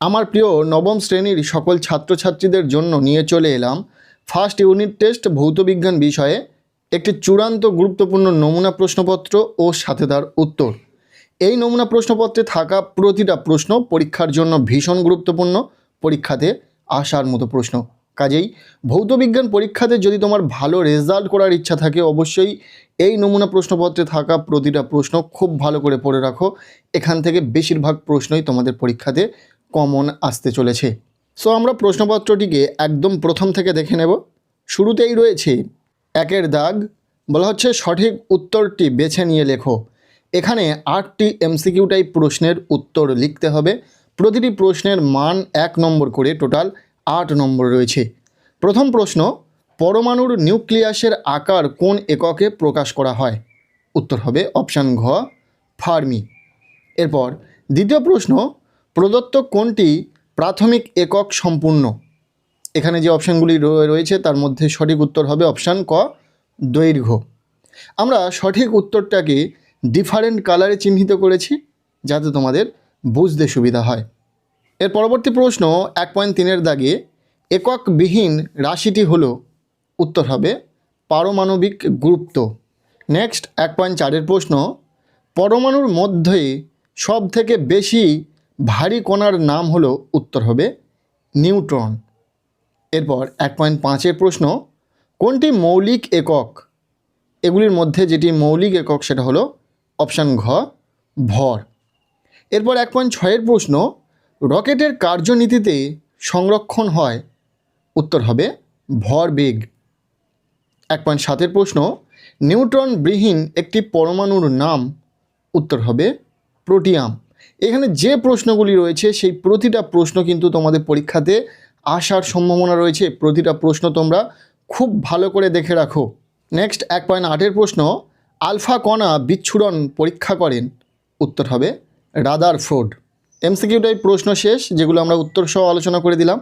আমার প্রিয় নবম শ্রেণীর সকল ছাত্রছাত্রীদের জন্য নিয়ে চলে এলাম ফার্স্ট ইউনিট টেস্ট ভৌতবিজ্ঞান বিষয়ে একটি চূড়ান্ত গুরুত্বপূর্ণ নমুনা প্রশ্নপত্র ও সাথে তার উত্তর। এই নমুনা প্রশ্নপত্রে থাকা প্রতিটা প্রশ্ন পরীক্ষার জন্য ভীষণ গুরুত্বপূর্ণ, পরীক্ষাতে আসার মতো প্রশ্ন। কাজেই ভৌতবিজ্ঞান পরীক্ষাতে যদি তোমার ভালো রেজাল্ট করার ইচ্ছা থাকে, অবশ্যই এই নমুনা প্রশ্নপত্রে থাকা প্রতিটা প্রশ্ন খুব ভালো করে পড়ে রাখো। এখান থেকে বেশিরভাগ প্রশ্নই তোমাদের পরীক্ষাতে কমন আসতে চলেছে। সো আমরা প্রশ্নপত্রটিকে একদম প্রথম থেকে দেখে নেব। শুরুতেই রয়েছে একের দাগ, বলা হচ্ছে সঠিক উত্তরটি বেছে নিয়ে লেখো। এখানে 8টি এমসিকিউ টাইপ প্রশ্নের উত্তর লিখতে হবে। প্রতিটি প্রশ্নের মান 1 নম্বর করে, টোটাল 8 নম্বর রয়েছে। প্রথম প্রশ্ন, পরমাণুর নিউক্লিয়াসের আকার কোন এককে প্রকাশ করা হয়? উত্তর হবে অপশান ঘ, ফার্মি। এরপর দ্বিতীয় প্রশ্ন, প্রদত্ত কোনটি প্রাথমিক একক সম্পূর্ণ? এখানে যে অপশানগুলি রয়েছে তার মধ্যে সঠিক উত্তর হবে অপশান ক, দৈর্ঘ্য। আমরা সঠিক উত্তরটাকে ডিফারেন্ট কালারে চিহ্নিত করেছি যাতে তোমাদের বুঝতে সুবিধা হয়। এর পরবর্তী প্রশ্ন 1.3-এর দাগে এককবিহীন রাশিটি হলো, উত্তর হবে পারমাণবিক গুরুত্ব। নেক্সট 1.4-এর প্রশ্ন, পরমাণুর মধ্যে সব থেকে বেশি ভারী কণার নাম হলো, উত্তর হবে নিউট্রন। এরপর 1.5-এর প্রশ্ন, কোনটি মৌলিক একক? এগুলির মধ্যে যেটি মৌলিক একক সেটা হলো অপশান ঘ, ভর। এরপর 1.6-এর প্রশ্ন, রকেটের কার্যনীতিতে সংরক্ষণ হয়, উত্তর হবে ভরবেগ। 1.7-এর প্রশ্ন, নিউট্রনবিহীন একটি পরমাণুর নাম, উত্তর হবে প্রোটিয়াম। এখানে যে প্রশ্নগুলি রয়েছে সেই প্রতিটা প্রশ্ন কিন্তু তোমাদের পরীক্ষাতে আসার সম্ভাবনা রয়েছে। প্রতিটা প্রশ্ন তোমরা খুব ভালো করে দেখে রাখো। নেক্সট 1.8-এর প্রশ্ন, আলফা কণা বিচ্ছুরণ পরীক্ষা করেন, উত্তর হবে রাদারফোর্ড। এমসিকিউ টাইপ প্রশ্ন শেষ, যেগুলো আমরা উত্তর সহ আলোচনা করে দিলাম।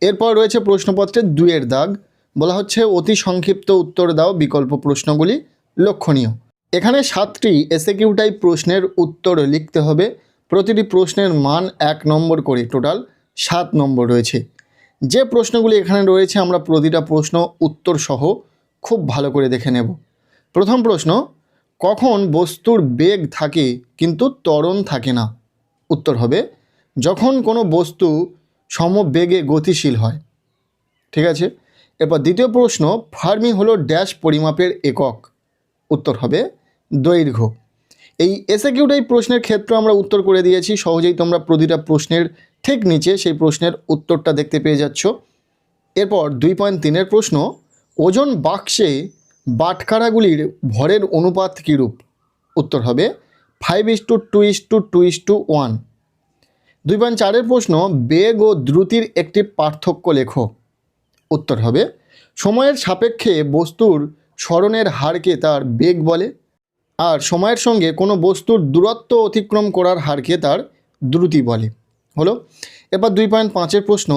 এরপর রয়েছে প্রশ্নপত্রের 2-এর দাগ, বলা হচ্ছে অতি সংক্ষিপ্ত উত্তর দাও, বিকল্প প্রশ্নগুলি লক্ষণীয়। এখানে 7টি এসএকিউ টাইপ প্রশ্নের উত্তর লিখতে হবে। প্রতিটি প্রশ্নের মান 1 নম্বর করে, টোটাল 7 নম্বর রয়েছে। যে প্রশ্নগুলি এখানে রয়েছে আমরা প্রতিটা প্রশ্ন উত্তর সহ খুব ভালো করে দেখে নেব। প্রথম প্রশ্ন, কখন বস্তুর বেগ থাকে কিন্তু ত্বরণ থাকে না? উত্তর হবে যখন কোনো বস্তু সমবেগে গতিশীল হয়। ঠিক আছে। এরপর দ্বিতীয় প্রশ্ন, ফার্মি হলো ড্যাশ পরিমাপের একক, উত্তর হবে দৈর্ঘ্য। এই এসএকিউ টাইপ প্রশ্নের ক্ষেত্রে আমরা উত্তর করে দিয়েছি, সহজেই তোমরা প্রতিটা প্রশ্নের ঠিক নিচে সেই প্রশ্নের উত্তরটা দেখতে পেয়ে যাচ্ছ। এরপর 2.3-এর প্রশ্ন, ওজন বাক্সে বাটখারাগুলির ভরের অনুপাত কীরূপ? উত্তর হবে 5:2:2:1। 2.4-এর প্রশ্ন, বেগ ও দ্রুতির একটি পার্থক্য লেখো, উত্তর হবে সময়ের সাপেক্ষে বস্তুর সরণের হারকে তার বেগ বলে, আর সময়ের সঙ্গে কোনো বস্তুর দূরত্ব অতিক্রম করার হারকে তার দ্রুতি বলে। হলো। এবার 2.5-এর প্রশ্ন,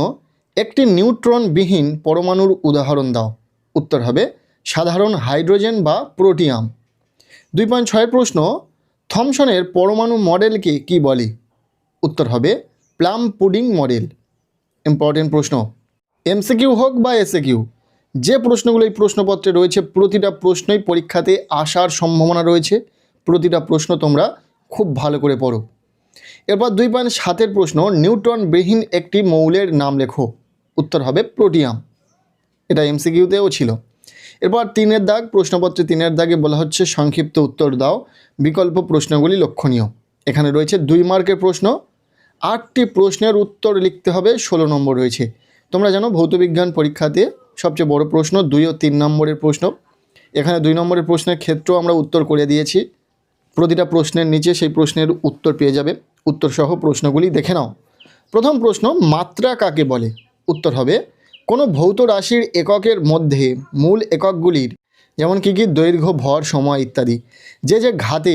একটি নিউট্রনবিহীন পরমাণুর উদাহরণ দাও, উত্তর হবে সাধারণ হাইড্রোজেন বা প্রোটিয়াম। 2.6-এর প্রশ্ন, থমসনের পরমাণু মডেলকে কি বলে? উত্তর হবে প্লাম পুডিং মডেল। ইম্পর্টেন্ট প্রশ্ন, এমসিকিউ হোক বা এসএকিউ, যে প্রশ্নগুলো এই প্রশ্নপত্রে রয়েছে প্রতিটা প্রশ্নই পরীক্ষাতে আসার সম্ভাবনা রয়েছে। প্রতিটা প্রশ্ন তোমরা খুব ভালো করে পড়ো। এরপর 2.7-এর প্রশ্ন, নিউট্রনবিহীন একটি মৌলের নাম লেখো, উত্তর হবে প্রোটিয়াম। এটা এমসিকিউতেও ছিল। এরপর 3-এর দাগ, প্রশ্নপত্রে 3-এর দাগে বলা হচ্ছে সংক্ষিপ্ত উত্তর দাও, বিকল্প প্রশ্নগুলি লক্ষণীয়। এখানে রয়েছে 2 মার্কের প্রশ্ন, 8টি প্রশ্নের উত্তর লিখতে হবে, 16 নম্বর রয়েছে। তোমরা জানো ভৌতবিজ্ঞান পরীক্ষাতে সবচেয়ে বড় প্রশ্ন 2 ও 3 নম্বরের প্রশ্ন। এখানে 2 নম্বরের প্রশ্নের ক্ষেত্রেও আমরা উত্তর করে দিয়েছি। প্রতিটা প্রশ্নের নিচে সেই প্রশ্নের উত্তর পেয়ে যাবে। উত্তর সহ প্রশ্নগুলি দেখে নাও। প্রথম প্রশ্ন, মাত্রা কাকে বলে? উত্তর হবে কোনো ভৌত রাশির এককের মধ্যে মূল এককগুলির, যেমন কি দৈর্ঘ্য, ভর, সময় ইত্যাদি, যে যে ঘাতে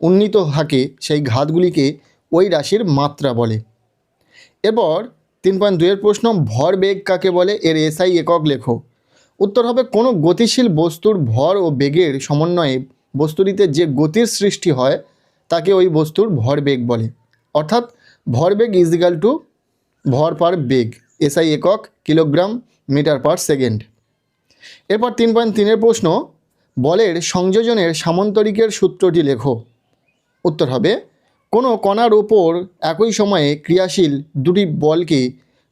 উন্নীত থাকে সেই ঘাতগুলিকে ওই রাশির মাত্রা বলে। এরপর 3.2-এর প্রশ্ন, ভরবেগ কাকে বলে? এর এসআই একক লেখো। উত্তর হবে কোনো গতিশীল বস্তুর ভর ও বেগের সমন্বয়ে বস্তুটিতে যে গতির সৃষ্টি হয় তাকে ওই বস্তুর ভরবেগ বলে। অর্থাৎ ভরবেগ ইজ ইকুয়াল টু ভর পার বেগ, এসআই একক কিলোগ্রাম মিটার পার সেকেন্ড। এরপর 3.3-এর প্রশ্ন, বলের সংযোজনের সামান্তরিকের সূত্রটি লেখো। উত্তর হবে, কোনো কণার ওপর একই সময়ে ক্রিয়াশীল দুটি বলকে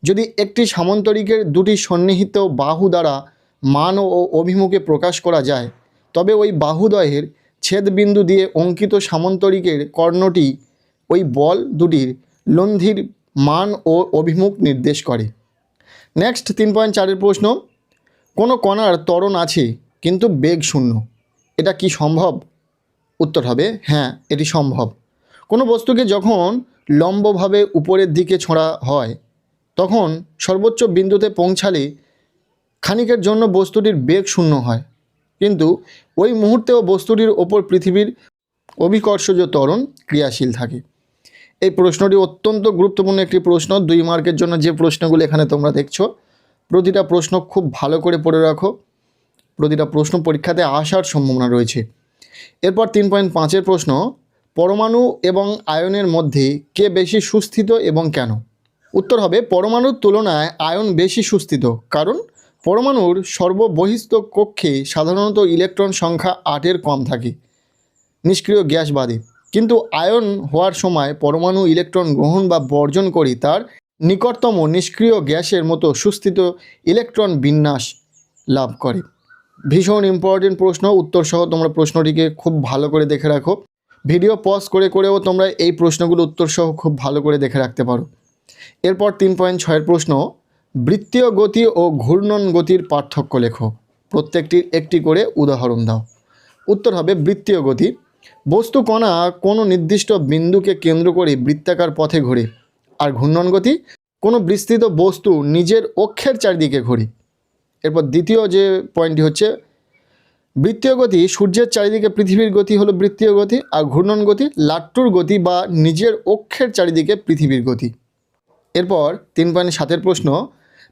যদি একটি সামান্তরিকের দুটি সন্নিহিত বাহু দ্বারা মান ও অভিমুখে প্রকাশ করা যায়, তবে ওই বাহুদ্বয়ের ছেদবিন্দু দিয়ে অঙ্কিত সামান্তরিকের কর্ণটি ওই বল দুটির লব্ধির মান ও অভিমুখ নির্দেশ করে। নেক্সট 3.4-এর প্রশ্ন, কোনো কণার ত্বরণ আছে কিন্তু বেগ শূন্য, এটা কি সম্ভব? উত্তর হবে, হ্যাঁ, এটি সম্ভব। কোনো বস্তুকে যখন লম্বভাবে উপরের দিকে ছোঁড়া হয় তখন সর্বোচ্চ বিন্দুতে পৌঁছালে খানিকের জন্য বস্তুটির বেগ শূন্য হয়, কিন্তু ওই মুহূর্তেও বস্তুটির ওপর পৃথিবীর অভিকর্ষজ ত্বরণ ক্রিয়াশীল থাকে। এই প্রশ্নটি অত্যন্ত গুরুত্বপূর্ণ একটি প্রশ্ন। 2 মার্কের জন্য যে প্রশ্নগুলো এখানে তোমরা দেখছো, প্রতিটা প্রশ্ন খুব ভালো করে পড়ে রাখো, প্রতিটা প্রশ্ন পরীক্ষাতে আসার সম্ভাবনা রয়েছে। এরপর 3.5-এর প্রশ্ন, পরমাণু এবং আয়নের মধ্যে কে বেশি সুস্থিত এবং কেন? উত্তর হবে, পরমাণুর তুলনায় আয়ন বেশি সুস্থিত, কারণ পরমাণুর সর্ববহিস্থ কক্ষে সাধারণত ইলেকট্রন সংখ্যা 8-এর কম থাকে নিষ্ক্রিয় গ্যাস বাদে, কিন্তু আয়ন হওয়ার সময় পরমাণু ইলেকট্রন গ্রহণ বা বর্জন করে তার নিকটতম নিষ্ক্রিয় গ্যাসের মতো সুস্থিত ইলেকট্রন বিন্যাস লাভ করে। ভীষণ ইম্পর্টেন্ট প্রশ্ন, উত্তরসহ তোমরা প্রশ্নটিকে খুব ভালো করে দেখে রাখো। ভিডিও পজ করে করেও তোমরা এই প্রশ্নগুলো উত্তরসহ খুব ভালো করে দেখে রাখতে পারো। এরপর 3.6-এর প্রশ্ন, বৃত্তীয় গতি ও ঘূর্ণন গতির পার্থক্য লেখো। প্রত্যেকটির একটি করে উদাহরণ দাও। উত্তর হবে, বৃত্তীয় গতি, বস্তু কণা কোনো নির্দিষ্ট বিন্দুকে কেন্দ্র করে বৃত্তাকার পথে ঘোরে, আর ঘূর্ণন গতি কোনো বিস্তৃত বস্তু নিজের অক্ষের চারিদিকে ঘোরে। এরপর দ্বিতীয় যে পয়েন্টটি হচ্ছে, বৃত্তীয় গতি সূর্যের চারিদিকে পৃথিবীর গতি হলো বৃত্তীয় গতি, আর ঘূর্ণন গতি লাট্টুর গতি বা নিজের অক্ষের চারিদিকে পৃথিবীর গতি। এরপর 3.7-এর প্রশ্ন,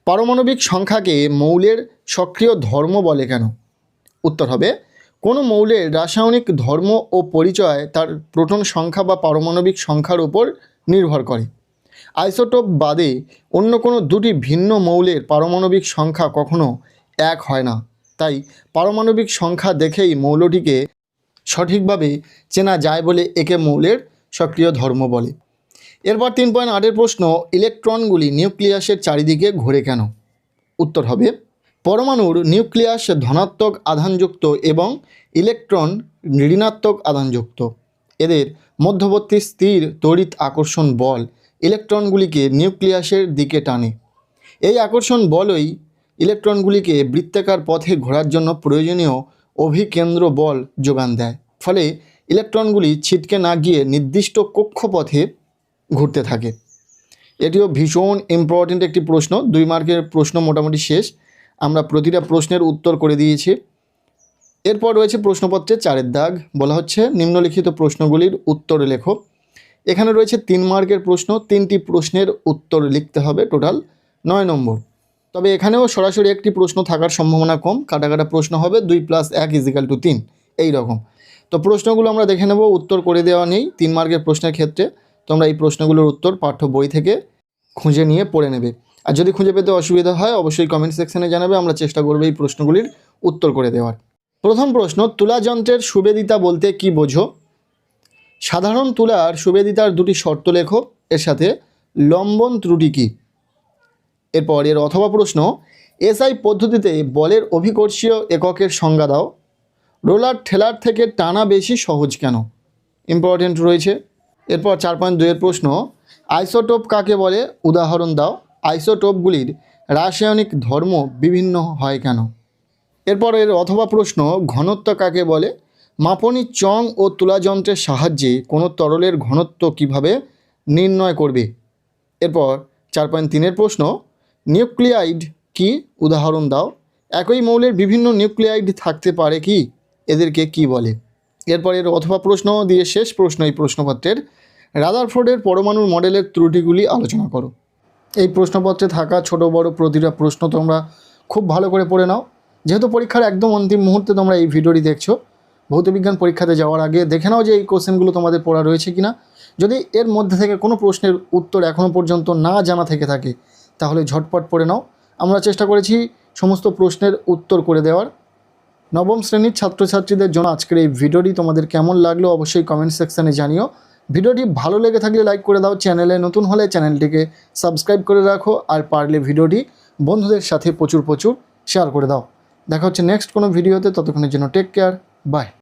পারমাণবিক সংখ্যাকে মৌলের সক্রিয় ধর্ম বলে কেন? উত্তর হবে, কোনো মৌলের রাসায়নিক ধর্ম ও পরিচয় তার প্রোটন সংখ্যা বা পারমাণবিক সংখ্যার উপর নির্ভর করে। আইসোটোপ বাদে অন্য কোনো দুটি ভিন্ন মৌলের পারমাণবিক সংখ্যা কখনো এক হয় না, তাই পারমাণবিক সংখ্যা দেখেই মৌলটিকে সঠিকভাবে চেনা যায় বলে একে মৌলের সক্রিয় ধর্ম বলে। এরপর 3.8-এর প্রশ্ন, ইলেকট্রনগুলি নিউক্লিয়াসের চারিদিকে ঘোরে কেন? উত্তর হবে, পরমাণুর নিউক্লিয়াস ধনাত্মক আধানযুক্ত এবং ইলেকট্রন ঋণাত্মক আধানযুক্ত। এদের মধ্যবর্তী স্থির তড়িৎ আকর্ষণ বল ইলেকট্রনগুলিকে নিউক্লিয়াসের দিকে টানে। এই আকর্ষণ বলই ইলেকট্রনগুলিকে বৃত্তাকার পথে ঘোরার জন্য প্রয়োজনীয় অভিকেন্দ্র বল যোগান দেয়, ফলে ইলেকট্রনগুলি ছিটকে না গিয়ে নির্দিষ্ট কক্ষপথে ঘুরতে থাকে। এটিও ভীষণ ইম্পর্টেন্ট একটি প্রশ্ন। 2 মার্কের প্রশ্ন মোটামুটি শেষ, আমরা প্রতিটা প্রশ্নের উত্তর করে দিয়েছি। এরপর রয়েছে প্রশ্নপত্রে 4-এর দাগ, বলা হচ্ছে নিম্নলিখিত প্রশ্নগুলির উত্তর লেখো। এখানে রয়েছে 3 মার্কের প্রশ্ন, 3টি প্রশ্নের উত্তর লিখতে হবে, টোটাল 9 নম্বর। তবে এখানেও সরাসরি একটি প্রশ্ন থাকার সম্ভাবনা কম, কাটা কাটা প্রশ্ন হবে, 2 + 1 = 3 এই রকম। তো প্রশ্নগুলো আমরা দেখে নেব, উত্তর করে দেওয়া নেই 3 মার্কের প্রশ্নের ক্ষেত্রে। তোমরা এই প্রশ্নগুলোর উত্তর পাঠ্য বই থেকে খুঁজে নিয়ে পড়ে নেবে। আর যদি খুঁজে পেতে অসুবিধা হয় অবশ্যই কমেন্ট সেকশনে জানাবে, আমরা চেষ্টা করব এই প্রশ্নগুলির উত্তর করে দেওয়ার। প্রথম প্রশ্ন, তুলা যন্ত্রের সুবেদিতা বলতে কি বোঝো? সাধারণ তুলার সুবেদিতার দুটি শর্ত লেখো, এর সাথে লম্বন ত্রুটি কী? এরপর এর অথবা প্রশ্ন, এসআই পদ্ধতিতে বলের অভিকর্ষীয় এককের সংজ্ঞা দাও। রোলার ঠেলার থেকে টানা বেশি সহজ কেন? ইম্পর্টেন্ট রয়েছে। এরপর 4.2-এর প্রশ্ন, আইসোটোপ কাকে বলে? উদাহরণ দাও। আইসোটোপগুলির রাসায়নিক ধর্ম বিভিন্ন হয় কেন? এরপর এর অথবা প্রশ্ন, ঘনত্ব কাকে বলে? মাপনী চং ও তুলাযন্ত্রের সাহায্যে কোনো তরলের ঘনত্ব কিভাবে নির্ণয় করবে? এরপর 4.3-এর প্রশ্ন, নিউক্লিয়াইড কি? উদাহরণ দাও। একই মৌলের বিভিন্ন নিউক্লিয়াইড থাকতে পারে কি? এদেরকে কি বলে? এরপর এর অথবা প্রশ্ন দিয়ে শেষ প্রশ্ন এই প্রশ্নপত্রের, রাদারফোর্ডের পরমাণুর মডেলের ত্রুটিগুলি আলোচনা করো। এই প্রশ্নপত্রে থাকা ছোট বড় প্রতিটা প্রশ্ন তোমরা খুব ভালো করে পড়ে নাও। যেহেতু পরীক্ষার একদম অন্তিম মুহূর্তে তোমরা এই ভিডিওটি দেখছো, ভৌতবিজ্ঞান পরীক্ষাতে যাওয়ার আগে দেখে নাও যে এই কোশ্চেনগুলো তোমাদের পড়া রয়েছে কিনা। যদি এর মধ্যে থেকে কোনো প্রশ্নের উত্তর এখনও পর্যন্ত না জানা থেকে থাকে তাহলে ঝটপট পড়ে নাও। আমরা চেষ্টা করেছি সমস্ত প্রশ্নের উত্তর করে দেওয়ার। নবম শ্রেণীর ছাত্রছাত্রীদের জন্য আজকের এই ভিডিওটি তোমাদের কেমন লাগলো অবশ্যই কমেন্ট সেকশানে জানিও। ভিডিওটি ভালো লেগে থাকলে লাইক করে দাও, চ্যানেলে নতুন হলে চ্যানেলটিকে সাবস্ক্রাইব করে রাখো, আর পারলে ভিডিওটি বন্ধুদের সাথে প্রচুর শেয়ার করে দাও। দেখা হচ্ছে নেক্সট কোনো ভিডিওতে, ততক্ষণের জন্য টেক কেয়ার, বাই।